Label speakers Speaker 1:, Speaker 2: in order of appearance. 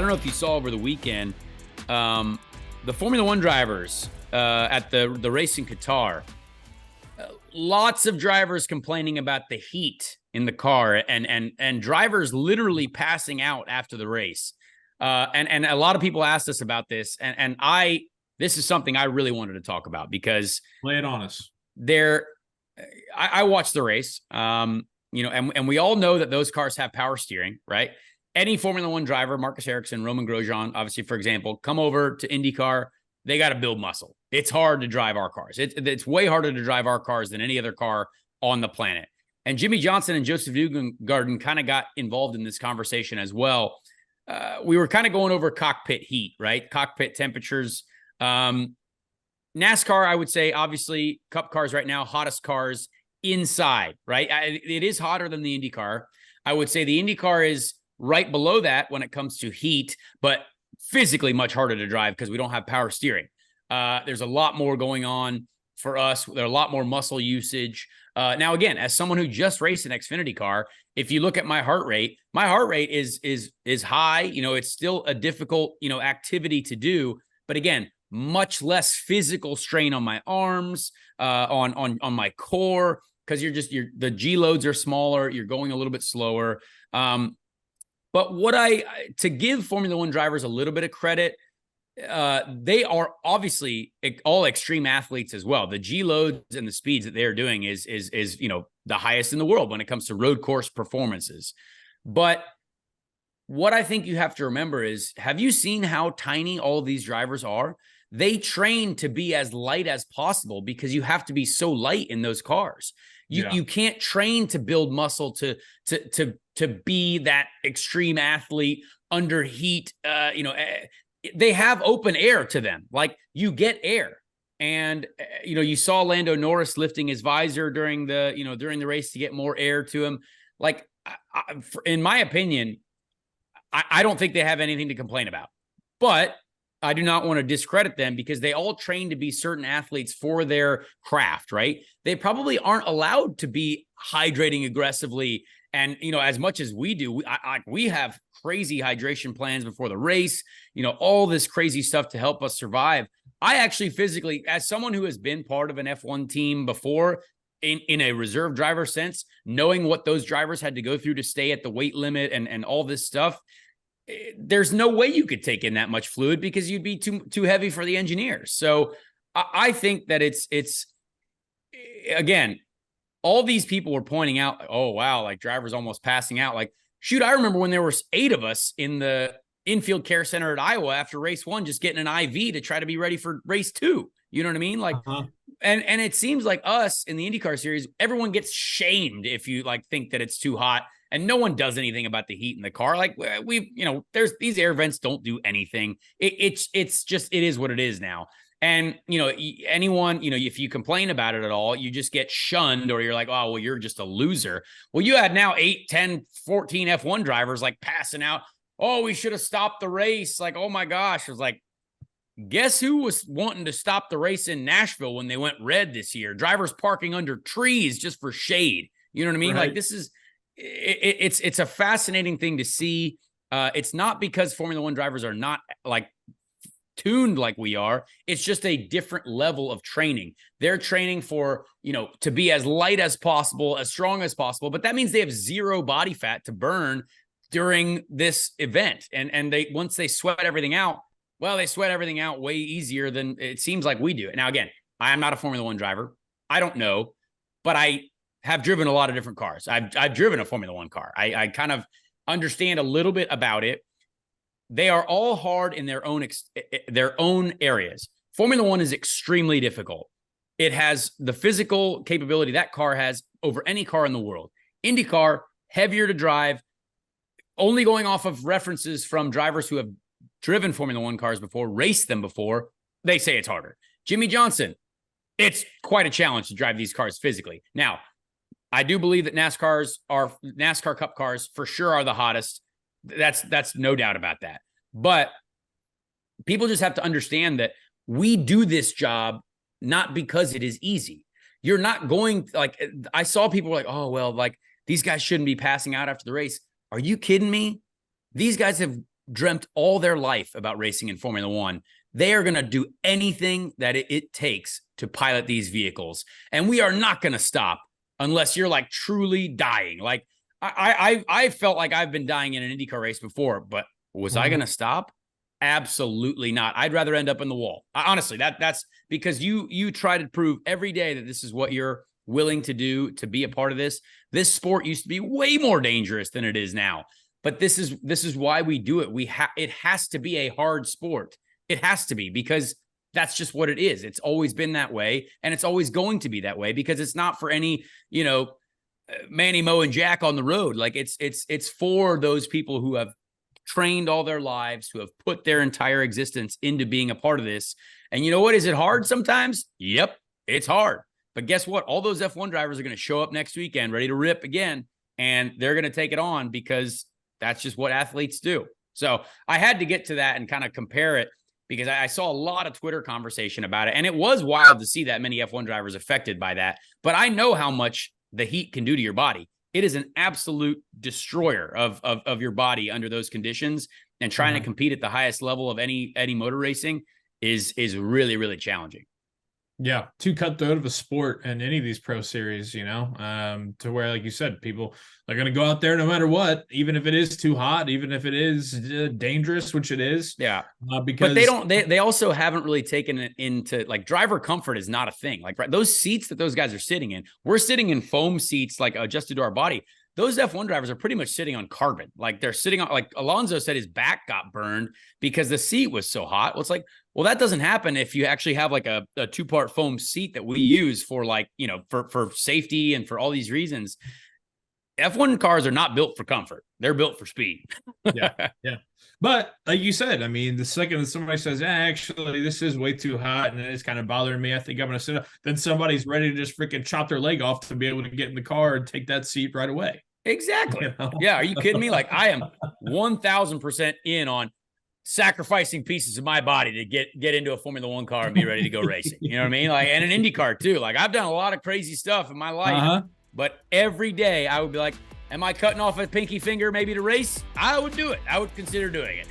Speaker 1: don't know if you saw over the weekend, the Formula One drivers at the race in Qatar. Lots of drivers complaining about the heat in the car, and drivers literally passing out after the race. And a lot of people asked us about this, and this is something I really wanted to talk about because
Speaker 2: lay it on us.
Speaker 1: I watched the race, and we all know that those cars have power steering, right? Any Formula One driver, Marcus Ericsson, Roman Grosjean, obviously, for example, come over to IndyCar, they got to build muscle. It's hard to drive our cars. It's way harder to drive our cars than any other car on the planet. And Jimmy Johnson and Joseph Newgarden kind of got involved in this conversation as well. We were kind of going over cockpit heat, right? Cockpit temperatures. NASCAR, I would say, obviously, Cup cars right now, hottest cars inside, right? It is hotter than the IndyCar. I would say the IndyCar is right below that when it comes to heat, but physically much harder to drive because we don't have power steering. There's a lot more going on for us. There's a lot more muscle usage. Now, again, as someone who just raced an Xfinity car, if you look at my heart rate is high. It's still a difficult, activity to do. But again, much less physical strain on my arms, on my core, because the G loads are smaller. You're going a little bit slower. But to give Formula One drivers a little bit of credit, they are obviously all extreme athletes as well. The G loads and the speeds that they're doing is the highest in the world when it comes to road course performances. But what I think you have to remember is, have you seen how tiny all of these drivers are? They train to be as light as possible because you have to be so light in those cars. You can't train to build muscle to be that extreme athlete under heat. They have open air to them. Like, you get air. And, you saw Lando Norris lifting his visor during the race to get more air to him. Like, in my opinion, I don't think they have anything to complain about. But I do not want to discredit them because they all train to be certain athletes for their craft, right? They probably aren't allowed to be hydrating aggressively. And, as much as we do, we have crazy hydration plans before the race, all this crazy stuff to help us survive. I actually physically, as someone who has been part of an F1 team before in a reserve driver sense, knowing what those drivers had to go through to stay at the weight limit and all this stuff, there's no way you could take in that much fluid because you'd be too heavy for the engineers. So I think that it's again, all these people were pointing out, oh, wow, like drivers almost passing out. Like, shoot, I remember when there was 8 of us in the infield care center at Iowa after race 1, just getting an IV to try to be ready for race 2. You know what I mean? Like, and it seems like us in the IndyCar series, everyone gets shamed if you think that it's too hot, and no one does anything about the heat in the car. Like, there's these air vents don't do anything. It's just, it is what it is now. And, anyone, if you complain about it at all, you just get shunned, or you're like, oh, well, you're just a loser. Well, you had now 8, 10, 14 F1 drivers passing out. Oh, we should have stopped the race. Like, oh my gosh. It was like, guess who was wanting to stop the race in Nashville when they went red this year? Drivers parking under trees just for shade. You know what I mean? Right. Like, this is, it's a fascinating thing to see. It's not because Formula One drivers are not tuned like we are. It's just a different level of training. They're training for, to be as light as possible, as strong as possible, but that means they have zero body fat to burn during this event. And once they sweat everything out, well, they sweat everything out way easier than it seems like we do. Now, again, I am not a Formula One driver. I don't know, but I have driven a lot of different cars. I've driven a Formula One car. I kind of understand a little bit about it. They are all hard in their own areas. Formula One is extremely difficult. It has the physical capability that car has over any car in the world. IndyCar, heavier to drive, only going off of references from drivers who have driven Formula One cars before, raced them before, they say it's harder. Jimmy Johnson, it's quite a challenge to drive these cars physically. Now, I do believe that NASCAR Cup cars for sure are the hottest. That's no doubt about that. But people just have to understand that we do this job not because it is easy. You're not going, I saw people oh, well, these guys shouldn't be passing out after the race. Are you kidding me? These guys have dreamt all their life about racing in Formula One. They are going to do anything that it takes to pilot these vehicles. And we are not going to stop unless you're like truly dying. Like I felt like I've been dying in an IndyCar race before, but was I going to stop? Absolutely not. I'd rather end up in the wall. Honestly, that's because you try to prove every day that this is what you're willing to do to be a part of this. This sport used to be way more dangerous than it is now. But this is why we do it. It has to be a hard sport. It has to be, because that's just what it is. It's always been that way, and it's always going to be that way, because it's not for any, Manny, Mo, and Jack on the road. Like it's for those people who have trained all their lives, who have put their entire existence into being a part of this. And you know what? Is it hard sometimes? Yep, it's hard. But guess what? All those F1 drivers are going to show up next weekend ready to rip again, and they're going to take it on, because that's just what athletes do. So I had to get to that and kind of compare it, because I saw a lot of Twitter conversation about it. And it was wild to see that many F1 drivers affected by that. But I know how much the heat can do to your body. It is an absolute destroyer of your body under those conditions. And trying to compete at the highest level of any motor racing is really, really challenging.
Speaker 2: Yeah, too cutthroat of a sport in any of these pro series, to where, like you said, people are going to go out there no matter what, even if it is too hot, even if it is dangerous, which it is.
Speaker 1: Yeah,
Speaker 2: because
Speaker 1: but they also haven't really taken it into, like, driver comfort is not a thing. Like, right, those seats that those guys are sitting in, we're sitting in foam seats, like adjusted to our body. Those F1 drivers are pretty much sitting on carbon. Like, they're sitting on, like Alonso said, his back got burned because the seat was so hot. Well, it's like, well, that doesn't happen if you actually have like a two-part foam seat that we use for, like, for safety and for all these reasons. F1 cars are not built for comfort. They're built for speed.
Speaker 2: Yeah. But like you said, I mean, the second that somebody says, actually, this is way too hot and it's kind of bothering me, I think I'm going to sit up, then somebody's ready to just freaking chop their leg off to be able to get in the car and take that seat right away.
Speaker 1: Exactly. Yeah. Are you kidding me? Like, I am 1000% in on sacrificing pieces of my body to get into a Formula One car and be ready to go racing. You know what I mean? Like, and an IndyCar too. Like, I've done a lot of crazy stuff in my life, but every day I would be like, am I cutting off a pinky finger maybe to race? I would do it. I would consider doing it.